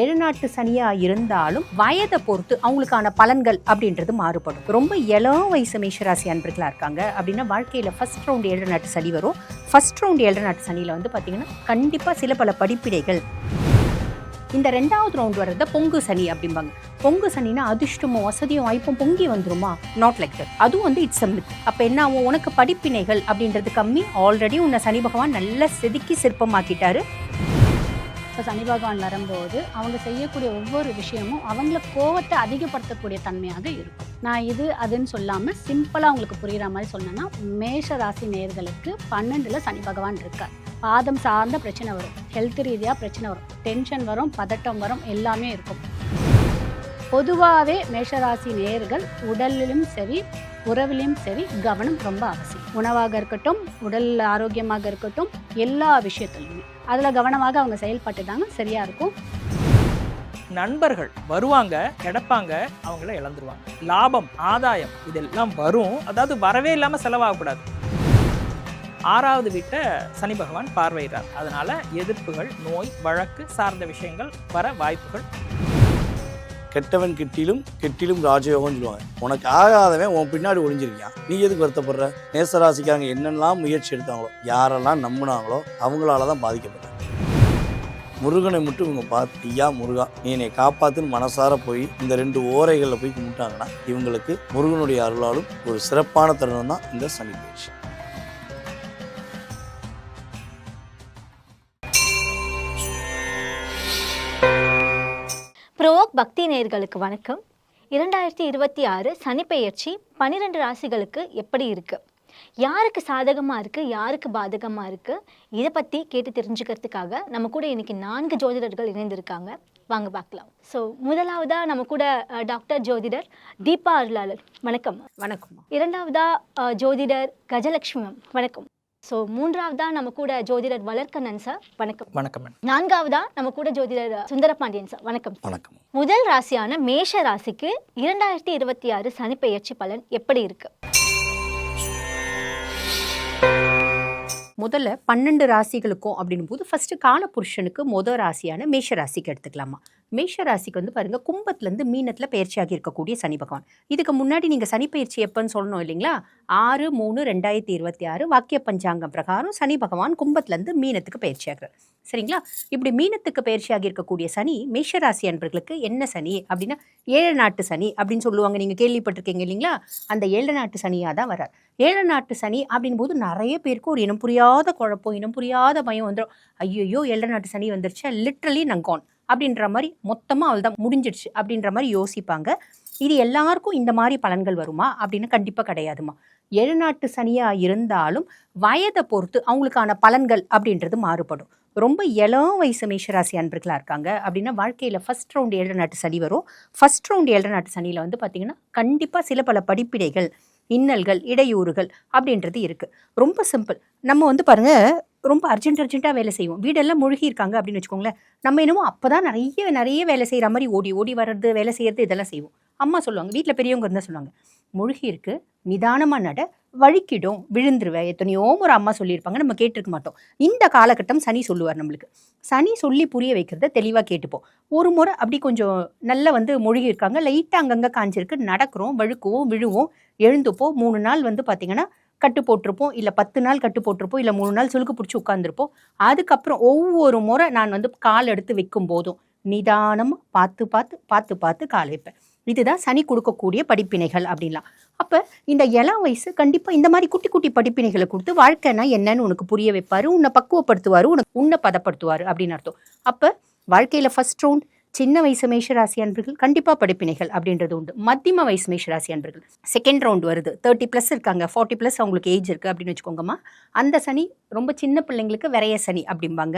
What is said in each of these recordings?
எழுநாட்டு சனியா இருந்தாலும் வயதை பொறுத்து அவங்களுக்கான பலன்கள் அப்படின்றது மாறுபடும். ரொம்ப இளம் வயசு மேஷராசி அன்பர்களா இருக்காங்க அப்படின்னா வாழ்க்கையில ஃபர்ஸ்ட் ரவுண்ட் 7 நாட்டு சனி வரும். ஃபர்ஸ்ட் ரவுண்ட் 7 நாட்டு சனியில வந்து பாத்தீங்கன்னா கண்டிப்பா சில பல படிப்பினைகள். இந்த 2வது ரவுண்ட் வர்றத பொங்கு சனி அப்படிம்பாங்க. பொங்கு சனினா அதிர்ஷ்டமும் வசதியும் வாய்ப்பும் பொங்கி வந்துருமா? Not like that. அதுவும் வந்து இட்ஸ் மித். அப்ப என்ன ஆகும்? உனக்கு படிப்பினைகள் அப்படின்றது கம்மி. ஆல்ரெடி உன்னை சனி பகவான் நல்லா செதுக்கி சிற்பமாக்கிட்டாரு. இப்போ சனி பகவான் வரும்போது அவங்க செய்யக்கூடிய ஒவ்வொரு விஷயமும் அவங்கள கோவத்தை அதிகப்படுத்தக்கூடிய தன்மையாக இருக்கும். நான் இது அதுன்னு சொல்லாமல் சிம்பிளாக அவங்களுக்கு புரிகிற மாதிரி சொன்னேன்னா, மேஷ ராசி நேயர்களுக்கு 12ல் சனி பகவான் இருக்கார். பாதம் சார்ந்த பிரச்சனை வரும், ஹெல்த் ரீதியாக பிரச்சனை வரும், டென்ஷன் வரும், பதட்டம் வரும், எல்லாமே இருக்கும். பொதுவாகவே மேஷராசி நேயர்கள் உடலிலும் சரி உறவிலும் சரி கவனம் ரொம்ப அவசியம். உணவாக இருக்கட்டும், உடல் ஆரோக்கியமாக இருக்கட்டும், எல்லா விஷயத்துலையுமே அதில் கவனமாக அவங்க செயல்பட்டுதாங்க சரியாக இருக்கும். நண்பர்கள் வருவாங்க, கிடப்பாங்க, அவங்கள இழந்துருவாங்க. லாபம், ஆதாயம் இதெல்லாம் வரும். அதாவது வரவே இல்லாமல் செலவாகக்கூடாது. 6வது வீட்டை சனி பகவான் பார்வையிறார். அதனால எதிர்ப்புகள், நோய், வழக்கு சார்ந்த விஷயங்கள் வர வாய்ப்புகள். கெட்டவன் கெட்டிலும் ராஜயோகம்னு சொல்லுவாங்க. உனக்கு ஆகாதவன் உன் பின்னாடி ஒளிஞ்சிருக்கான், நீ எதுக்கு வருத்தப்படுற? மேசராசிக்காரங்க என்னெல்லாம் முயற்சி எடுத்தாங்களோ, யாரெல்லாம் நம்பினாங்களோ அவங்களால தான் பாதிக்கப்பட்டாங்க. முருகனை மட்டும் இவங்க பார்த்து, ஐயா முருகா நீ என்னை காப்பாத்துன்னு மனசார போய் இந்த 2 ஓரைகளில் போய் கும்பிட்டாங்கன்னா இவங்களுக்கு முருகனுடைய அருளாலும் ஒரு சிறப்பான தருணம் தான் இந்த சனி பயிற்சி. ப்ரோவோக் பக்தி நேயர்களுக்கு வணக்கம். 2026 சனிப்பெயர்ச்சி 12 ராசிகளுக்கு எப்படி இருக்கு, யாருக்கு சாதகமாக இருக்குது, யாருக்கு பாதகமாக இருக்குது, இதை பற்றி கேட்டு தெரிஞ்சுக்கிறதுக்காக நம்ம கூட இன்னைக்கு 4 ஜோதிடர்கள் இணைந்திருக்காங்க. வாங்க பார்க்கலாம். ஸோ முதலாவதாக நம்ம கூட டாக்டர் ஜோதிடர் தீபா அருளாளர், வணக்கம். வணக்கம். 2வதாக ஜோதிடர் கஜலட்சுமி, வணக்கம். ஸோ 3வதா நம்ம கூட ஜோதிடர் வளர்க்கண்ணன் சார், வணக்கம். வணக்கம். 4வதா நம்ம கூட ஜோதிடர் சுந்தரபாண்டியன் சார், வணக்கம். வணக்கம். முதல் ராசியான மேஷ ராசிக்கு 2026 சனிப்பெயர்ச்சி பலன் எப்படி இருக்கு? முதல்ல 12 ராசிகளுக்கும் அப்படின் போது ஃபர்ஸ்ட் காலபுருஷனுக்கு முதல் ராசியான மேஷ ராசிக்கு எடுத்துக்கலாமா? மேஷ ராசிக்கு வந்து பாருங்க, கும்பத்துலேருந்து மீனத்தில் பயிற்சியாகி இருக்கக்கூடிய சனி பகவான். இதுக்கு முன்னாடி நீங்கள் சனி பயிற்சி எப்போன்னு சொல்லணும் இல்லைங்களா? 6/3/2026 வாக்கிய பஞ்சாங்கம் பிரகாரம் சனி பகவான் கும்பத்துலேருந்து மீனத்துக்கு பயிற்சியாகிறார். சரிங்களா? இப்படி மீனத்துக்கு பயிற்சியாகி இருக்கக்கூடிய சனி மேஷராசி அன்பர்களுக்கு என்ன சனி அப்படின்னா 7 நாட்டு சனி அப்படின்னு சொல்லுவாங்க. நீங்கள் கேள்விப்பட்டிருக்கீங்க இல்லைங்களா? அந்த 7 நாட்டு சனியாக தான் வர்றார். 7 நாட்டு சனி அப்படின் போது நிறைய பேருக்கு ஒரு இனம் புரியாத குழப்பம், இனம் புரியாத பயம் வந்துடும். ஐயோ 7 நாட்டு சனி வந்துருச்சு, லிட்ரலி நங்கோன் அப்படின்ற மாதிரி மொத்தமாக அவள் தான் முடிஞ்சிடுச்சு அப்படின்ற மாதிரி யோசிப்பாங்க. இது எல்லாருக்கும் இந்த மாதிரி பலன்கள் வருமா அப்படின்னு கண்டிப்பாக கிடையாதுமா. 7 நாட்டு சனியாக இருந்தாலும் வயதை பொறுத்து அவங்களுக்கான பலன்கள் அப்படின்றது மாறுபடும். ரொம்ப இளம் வயசு மேஷராசி அன்பர்களாக இருக்காங்க அப்படின்னா வாழ்க்கையில் ஃபர்ஸ்ட் ரவுண்ட் 7 நாட்டு சனி வரும். ஃபர்ஸ்ட் ரவுண்ட் 7 நாட்டு சனியில் வந்து பார்த்திங்கன்னா கண்டிப்பாக சில பல படிப்பினைகள், இன்னல்கள், இடையூறுகள் அப்படின்றது இருக்குது. ரொம்ப சிம்பிள். நம்ம வந்து பாருங்கள், ரொம்ப அர்ஜென்ட்டாக வேலை செய்வோம். வீடெல்லாம் மூழ்கி இருக்காங்க அப்படின்னு வச்சுக்கோங்களேன். நம்ம என்னமோ அப்போ தான் நிறைய வேலை செய்கிற மாதிரி ஓடி வர்றது, வேலை செய்கிறது, இதெல்லாம் செய்வோம். அம்மா சொல்லுவாங்க, வீட்டில் பெரியவங்க இருந்தால் சொல்லுவாங்க, மூழ்கி இருக்கு, நிதானமாக நட, வழுக்கிடும், விழுந்துருவேன். எத்தனையோ ஒரு அம்மா சொல்லியிருப்பாங்க, நம்ம கேட்டிருக்க மாட்டோம். இந்த காலகட்டம் சனி சொல்லுவார் நம்மளுக்கு. சனி சொல்லி புரிய வைக்கிறத தெளிவாக கேட்டுப்போம். ஒரு முறை அப்படி கொஞ்சம் நல்லா வந்து மூழ்கி இருக்காங்க, லைட்டாக அங்கங்கே காஞ்சிருக்கு, நடக்கிறோம், வழுக்குவோம், விழுவோம், எழுந்துப்போம். 3 நாள் வந்து பார்த்திங்கன்னா கட்டு போட்டிருப்போம், இல்லை 10 நாள் கட்டு போட்டிருப்போம், இல்லை 3 நாள் சுழுக்கு பிடிச்சி உட்காந்துருப்போம். அதுக்கப்புறம் ஒவ்வொரு முறை நான் வந்து கால் எடுத்து வைக்கும் போதும் நிதானமாக பார்த்து கால் வைப்பேன். இதுதான் சனி கொடுக்கக்கூடிய படிப்பினைகள் அப்படின்லாம். அப்போ இந்த இளம் வயசு கண்டிப்பாக இந்த மாதிரி குட்டி குட்டி படிப்பினைகளை கொடுத்து வாழ்க்கைனா என்னன்னு உனக்கு புரிய வைப்பார், உன்னை பக்குவப்படுத்துவார், உன்னை பதப்படுத்துவார் அப்படின்னு அர்த்தம். அப்போ வாழ்க்கையில் ஃபர்ஸ்ட் ரவுண்ட் சின்ன வயசு மேஷராசி அன்பர்கள் கண்டிப்பாக படிப்பினைகள் அப்படின்றது உண்டு. மத்தியம வயசு மேஷராசி அன்பர்கள் செகண்ட் ரவுண்ட் வருது, 30+ இருக்காங்க, 40+ அவங்களுக்கு ஏஜ் இருக்குது அப்படின்னு வச்சுக்கோங்கம்மா. அந்த சனி ரொம்ப சின்ன பிள்ளைங்களுக்கு விரைய சனி அப்படிம்பாங்க.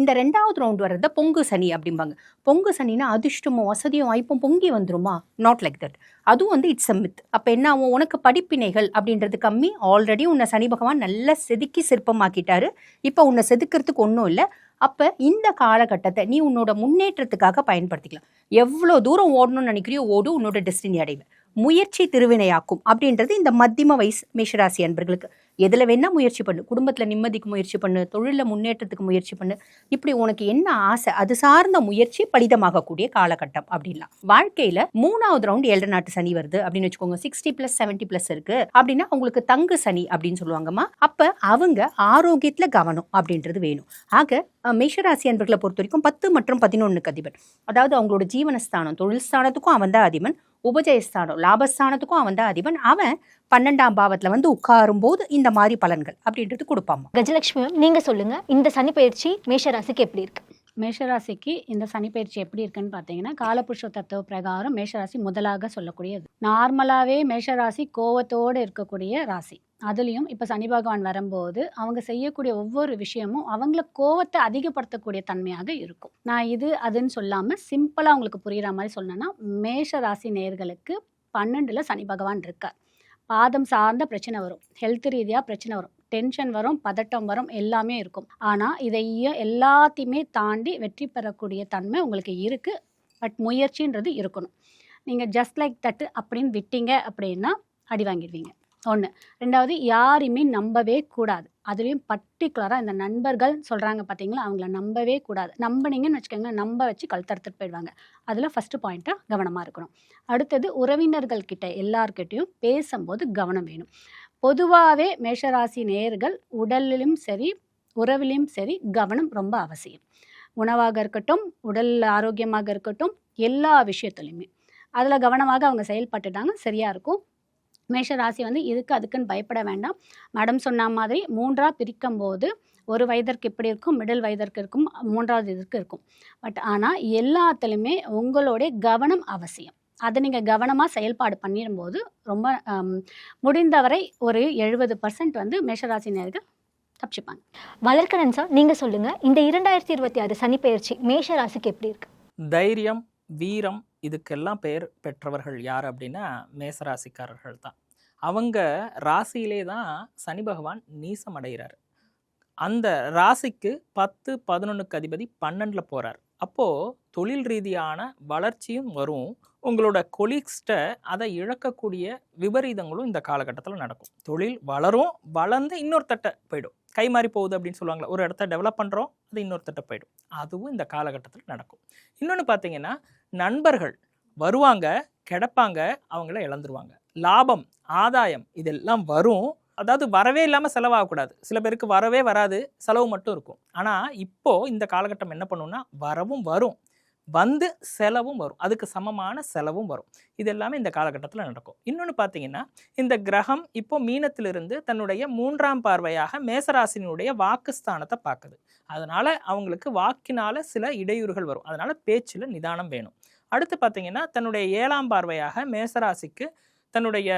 இந்த 2வது ரவுண்ட் வர்றத பொங்கு சனி அப்படிம்பாங்க. பொங்கு சனினா அதிர்ஷ்டமும் வசதியும் வாய்ப்பும் பொங்கி வந்துருமா? Not like that. அதுவும் வந்து இட்ஸ் மித். அப்போ என்ன ஆகும்? உனக்கு படிப்பினைகள் அப்படின்றது கம்மி. ஆல்ரெடி உன்னை சனி பகவான் நல்லா செதுக்கி சிற்பமாக்கிட்டாரு. இப்போ உன்னை செதுக்கிறதுக்கு ஒன்றும் இல்லை. அப்போ இந்த காலகட்டத்தை நீ உன்னோட முன்னேற்றத்துக்காக பயன்படுத்திக்கலாம். எவ்வளோ தூரம் ஓடணும்னு நினைக்கிறியோ ஓடு, உன்னோட டெஸ்டினி அடைவேன். முயற்சி திருவினையாக்கும் அப்படின்றது இந்த மத்தியம வயசு மேஷராசி அன்பர்களுக்கு. எதில் வேணால் முயற்சி பண்ணு, குடும்பத்தில் நிம்மதிக்கு முயற்சி பண்ணு, தொழிலில் முன்னேற்றத்துக்கு முயற்சி பண்ணு, இப்படி உனக்கு என்ன ஆசை அது சார்ந்த முயற்சி பலிதமாகக்கூடிய காலகட்டம் அப்படின்லாம். வாழ்க்கையில் 3வது ரவுண்ட் 7 நாட்டு சனி வருது அப்படின்னு வச்சுக்கோங்க. 60+, 70+ இருக்கு அப்படின்னா உங்களுக்கு தங்கு சனி அப்படின்னு சொல்லுவாங்கம்மா. அப்போ அவங்க ஆரோக்கியத்தில் கவனம் அப்படின்றது வேணும். ஆக மேஷராசி அன்பர்களை பொறுத்த வரைக்கும் 10 மற்றும் 11க்கு அதிபன், அதாவது அவங்களோட ஜீவனஸ்தானம், தொழில் ஸ்தானத்துக்கும் அவன் தான் அதிபன், உபஜயஸ்தானம் லாபஸ்தானத்துக்கும் அவன் தான் அதிபன். அவன் 12ஆம் பாவத்தில் வந்து உட்காரும் போது இந்த மாதிரி பலன்கள் அப்படின்றது கொடுப்பாமா. கஜலட்சுமி மேம், நீங்க சொல்லுங்க, இந்த சனி பயிற்சி மேஷராசிக்கு எப்படி இருக்கு? மேஷராசிக்கு இந்த சனிப்பயிற்சி எப்படி இருக்குன்னு பார்த்தீங்கன்னா, காலபுருஷ தத்துவ பிரகாரம் மேஷராசி முதலாக சொல்லக்கூடியது. நார்மலாகவே மேஷராசி கோவத்தோடு இருக்கக்கூடிய ராசி. அதுலேயும் இப்போ சனி பகவான் வரும்போது அவங்க செய்யக்கூடிய ஒவ்வொரு விஷயமும் அவங்கள கோவத்தை அதிகப்படுத்தக்கூடிய தன்மையாக இருக்கும். நான் இது அதுன்னு சொல்லாமல் சிம்பிளாக உங்களுக்கு புரிகிற மாதிரி சொன்னேன்னா, மேஷராசி நேயர்களுக்கு 12ல் சனி பகவான் இருக்கார். பாதம் சார்ந்த பிரச்சனை வரும், ஹெல்த் ரீதியாக பிரச்சனை வரும், டென்ஷன் வரும், பதட்டம் வரும், எல்லாமே இருக்கும். ஆனால் இதை எல்லாத்தையுமே தாண்டி வெற்றி பெறக்கூடிய தன்மை உங்களுக்கு இருக்குது. பட் முயற்சின்றது இருக்கணும். நீங்கள் ஜஸ்ட் லைக் தட்டு அப்படின்னு விட்டீங்க அப்படின்னா அடி வாங்கிடுவீங்க. 1. 2வது, யாரையுமே நம்பவே கூடாது. அதுலேயும் பர்டிகுலராக இந்த நண்பர்கள் சொல்கிறாங்க பார்த்தீங்களா, அவங்கள நம்பவே கூடாது. நம்பினீங்கன்னு வச்சுக்கோங்க, நம்ப வச்சு கழுத்தறுத்துட்டு போயிடுவாங்க. அதில் ஃபஸ்ட்டு பாயிண்ட்டாக கவனமாக இருக்கணும். அடுத்தது, உறவினர்கள்கிட்ட எல்லார்கிட்டையும் பேசும்போது கவனம் வேணும். பொதுவாகவே மேஷராசி நேயர்கள் உடலிலும் சரி உறவிலும் சரி கவனம் ரொம்ப அவசியம். உணவாக இருக்கட்டும், உடல் ஆரோக்கியமாக இருக்கட்டும், எல்லா விஷயத்துலையுமே அதில் கவனமாக அவங்க செயல்பட்டுட்டாங்க சரியாக இருக்கும். மேஷராசி வந்து இதுக்கு அதுக்குன்னு பயப்பட வேண்டாம். மேடம் சொன்ன மாதிரி 3ஆக பிரிக்கும் போது ஒரு வயதிற்கு இப்படி இருக்கும், மிடில் வயதிற்கு இருக்கும், 3வது இதற்கு இருக்கும். பட் ஆனால் எல்லாத்துலேயுமே உங்களுடைய கவனம் அவசியம். அதை நீங்கள் கவனமாக செயல்பாடு பண்ணிடும்போது ரொம்ப முடிந்தவரை ஒரு 70% வந்து மேஷராசி நேயர்கள் தப்பிச்சுப்பாங்க. வளர்க்கணன் சார், நீங்க சொல்லுங்க, இந்த 2026 சனி பயிற்சி மேஷராசிக்கு எப்படி இருக்கு? தைரியம், வீரம், இதுக்கெல்லாம் பெயர் பெற்றவர்கள் யார் அப்படின்னா மேசராசிக்காரர்கள் தான். அவங்க ராசியிலே தான் சனி பகவான் நீசம் அடைகிறார். அந்த ராசிக்கு 10, 11க்கு அதிபதி 12ல் போகிறார். அப்போது தொழில் ரீதியான வளர்ச்சியும் வரும். உங்களோட கொலீக்ஸ்ட்ட அதை இழக்கக்கூடிய விபரீதங்களும் இந்த காலகட்டத்தில் நடக்கும். தொழில் வளரும், வளர்ந்து இன்னொருத்தட்ட போயிடும். கை மாறி போகுது அப்படின்னு சொல்லுவாங்களே, ஒரு இடத்த டெவலப் பண்ணுறோம், அது இன்னொருத்தட்ட போயிடும். அதுவும் இந்த காலகட்டத்தில் நடக்கும். இன்னொன்று பார்த்தீங்கன்னா, நண்பர்கள் வருவாங்க, கிடப்பாங்க, அவங்கள இழந்துருவாங்க. லாபம், ஆதாயம் இதெல்லாம் வரும். அதாவது வரவே இல்லாமல் செலவாகக்கூடாது. சில பேருக்கு வரவே வராது, செலவு மட்டும் இருக்கும். ஆனால் இப்போது இந்த காலகட்டம் என்ன பண்ணுன்னா, வரவும் வரும், வந்து செலவும் வரும், அதுக்கு சமமான செலவும் வரும். இது எல்லாமே இந்த காலகட்டத்தில் நடக்கும். இன்னொன்று பார்த்தீங்கன்னா, இந்த கிரகம் இப்போ மீனத்திலிருந்து தன்னுடைய 3ஆம் பார்வையாக மேசராசினுடைய வாக்குஸ்தானத்தை பார்க்குது. அதனால் அவங்களுக்கு வாக்கினால் சில இடையூறுகள் வரும். அதனால் பேச்சில் நிதானம் வேணும். அடுத்து பார்த்தீங்கன்னா, தன்னுடைய 7ஆம் பார்வையாக மேசராசிக்கு தன்னுடைய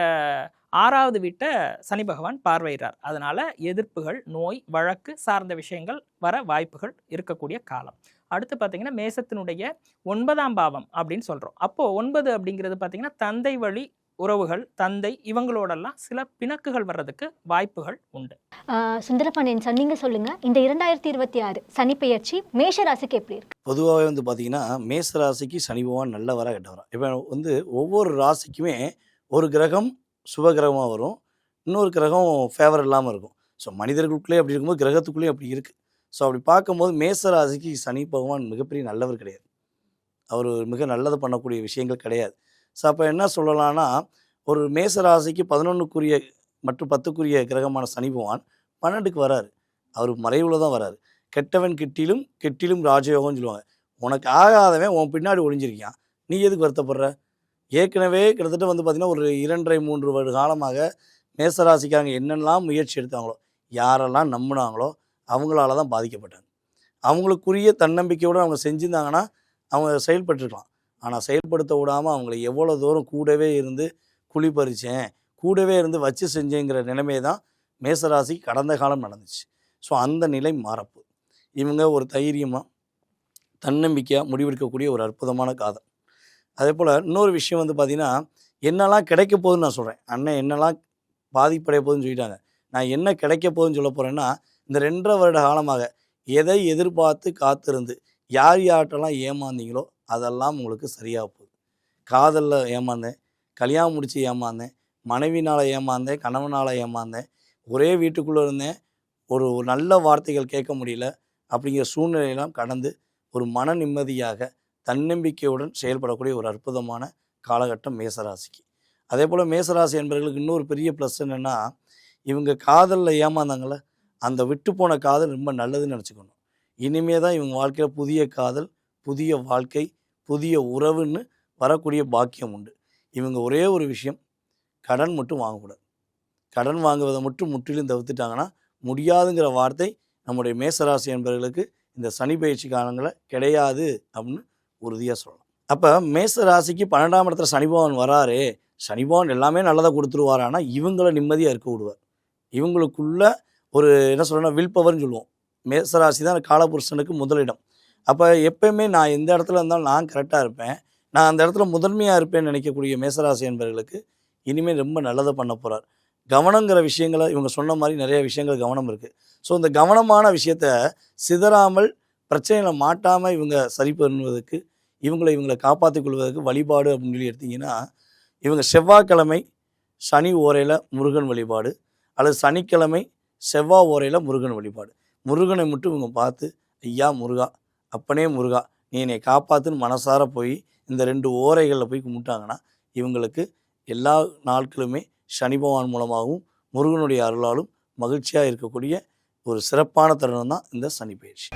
6வது வீட்டை சனி பகவான் பார்வையிறார். அதனால் எதிர்ப்புகள், நோய், வழக்கு சார்ந்த விஷயங்கள் வர வாய்ப்புகள் இருக்கக்கூடிய காலம். அடுத்து பார்த்தீங்கன்னா, மேசத்தினுடைய 9ஆம் பாவம் அப்படின்னு சொல்கிறோம். அப்போது 9 அப்படிங்கிறது பார்த்தீங்கன்னா, தந்தை வழி உறவுகள், தந்தை இவங்களோடெல்லாம் சில பிணக்குகள் வர்றதுக்கு வாய்ப்புகள் உண்டு. சுந்தரபாண்டியன் சார், நீங்கள் சொல்லுங்கள், இந்த 2026 சனி பெயர்ச்சி மேஷ ராசிக்கு எப்படி இருக்கு? பொதுவாகவே வந்து பார்த்தீங்கன்னா, மேச ராசிக்கு சனி பகவான் நல்லவராக கெட்டவரா. இப்போ வந்து ஒவ்வொரு ராசிக்குமே ஒரு கிரகம் சுப கிரகமாக வரும், இன்னொரு கிரகம் ஃபேவர் இல்லாமல் இருக்கும். ஸோ மனிதர்களுக்குள்ளே அப்படி இருக்கும்போது கிரகத்துக்குள்ளேயும் அப்படி இருக்குது. ஸோ அப்படி பார்க்கும்போது மேச ராசிக்கு சனி பகவான் மிகப்பெரிய நல்லவர் கிடையாது. அவர் மிக நல்லது பண்ணக்கூடிய விஷயங்கள் கிடையாது. ஸோ அப்போ என்ன சொல்லலாம்னா, ஒரு மேச ராசிக்கு 11க்குரிய மற்றும் 10க்குரிய கிரகமான சனி பகவான் 12க்கு வராரு. அவர் மறைவில் தான் வராரு. கெட்டவன் கெட்டிலும் கெட்டிலும் ராஜயோகம்னு சொல்லுவாங்க. உனக்கு ஆகாதவன் உன் பின்னாடி ஒளிஞ்சிருக்கான், நீ எதுக்கு வருத்தப்படுற? ஏற்கனவே கிட்டத்தட்ட வந்து பார்த்திங்கன்னா ஒரு 2.5-3 வருட காலமாக மேசராசிக்காரங்க என்னெல்லாம் முயற்சி எடுத்தாங்களோ, யாரெல்லாம் நம்பினாங்களோ அவங்களால தான் பாதிக்கப்பட்டாங்க. அவங்களுக்குரிய தன்னம்பிக்கையோடு அவங்க செஞ்சுருந்தாங்கன்னா அவங்க செயல்பட்டுருக்கலாம். ஆனால் செயல்படுத்த விடாமல் அவங்கள எவ்வளோ தூரம் கூடவே இருந்து குழி பறித்தேன், கூடவே இருந்து வச்சு செஞ்சேங்கிற நிலைமை தான் மேசராசி கடந்த காலம் நடந்துச்சு. ஸோ அந்த நிலை மாறப்போகுது. இவங்க ஒரு தைரியமாக தன்னம்பிக்கையாக முடிவெடுக்கக்கூடிய ஒரு அற்புதமான காலம். அதே போல் இன்னொரு விஷயம் வந்து பார்த்திங்கன்னா, என்னெல்லாம் கிடைக்க போகுதுன்னு நான் சொல்கிறேன். அண்ணன் என்னெல்லாம் பாதிப்படைய போகுதுன்னு சொல்லிட்டாங்க. நான் என்ன கிடைக்க போகுதுன்னு சொல்ல போகிறேன்னா, இந்த 2.5 வருட காலமாக எதை எதிர்பார்த்து காத்திருந்து யார் யார்கிட்டலாம் ஏமாந்தீங்களோ அதெல்லாம் உங்களுக்கு சரியாக போகுது. காதலில் ஏமாந்தேன், கல்யாணம் முடித்து ஏமாந்தேன், மனைவினால் ஏமாந்தேன், கணவனால் ஏமாந்தேன், ஒரே வீட்டுக்குள்ளே இருந்தேன், ஒரு நல்ல வார்த்தைகள் கேட்க முடியல அப்படிங்கிற சூழ்நிலையெல்லாம் கடந்து ஒரு மன நிம்மதியாக தன்னம்பிக்கையுடன் செயல்படக்கூடிய ஒரு அற்புதமான காலகட்டம் மேசராசிக்கு. அதே போல் மேசராசி என்பவர்களுக்கு இன்னொரு பெரிய ப்ளஸ் என்னென்னா, இவங்க காதலில் ஏமாந்தாங்கள, அந்த விட்டு போன காதல் ரொம்ப நல்லதுன்னு நினச்சிக்கணும். இனிமே தான் இவங்க வாழ்க்கையில் புதிய காதல், புதிய வாழ்க்கை, புதிய உறவுன்னு வரக்கூடிய பாக்கியம் உண்டு. இவங்க ஒரே ஒரு விஷயம், கடன் மட்டும் வாங்கக்கூடாது. கடன் வாங்குவதை மட்டும் முற்றிலும் தவிர்த்துட்டாங்கன்னா, முடியாதுங்கிற வார்த்தை நம்முடைய மேசராசி என்பவர்களுக்கு இந்த சனி பயிற்சி காலங்களில் கிடையாது அப்படின்னு உறுதியாக சொல்லலாம். அப்போ மேசராசிக்கு 12ஆம் இடத்துல சனி பகவான் வராரு, சனி பகவான் எல்லாமே நல்லதை கொடுத்துருவார். ஆனால் இவங்கள நிம்மதியாக இருக்க விடுவார். இவங்களுக்குள்ள ஒரு என்ன சொல்லணும்னா வில் பவர்னு சொல்லுவோம். மேசராசி தான் காலபுருஷனுக்கு முதலிடம். அப்போ எப்பயுமே நான் எந்த இடத்துல இருந்தாலும் நான் கரெக்டாக இருப்பேன், நான் அந்த இடத்துல முதன்மையாக இருப்பேன்னு நினைக்கக்கூடிய மேசராசி என்பவர்களுக்கு இனிமேல் ரொம்ப நல்லதை பண்ண போகிறார். கவனங்கிற விஷயங்களை இவங்க சொன்ன மாதிரி நிறைய விஷயங்கள் கவனம் இருக்குது. ஸோ இந்த கவனமான விஷயத்த சிதறாமல் பிரச்சனையில் மாட்டாமல் இவங்க சரி பண்ணுவதற்கு, இவங்களை காப்பாற்றிக் கொள்வதற்கு வழிபாடு அப்படின்னு சொல்லி எடுத்திங்கன்னா, இவங்க செவ்வாய்க்கிழமை சனி ஓரையில் முருகன் வழிபாடு, அல்லது சனிக்கிழமை செவ்வாய் ஓரையில் முருகன் வழிபாடு. முருகனை மட்டும் இவங்க பார்த்து, ஐயா முருகா, அப்பனே முருகா, நீ என்னை காப்பாற்றுன்னு மனசார போய் இந்த 2 ஓரைகளில் போய் கும்பிட்டாங்கன்னா இவங்களுக்கு எல்லா நாட்களுமே சனி பகவான் மூலமாகவும் முருகனுடைய அருளாலும் மகிழ்ச்சியாக இருக்கக்கூடிய ஒரு சிறப்பான தருணம் தான் இந்த சனி பயிற்சி.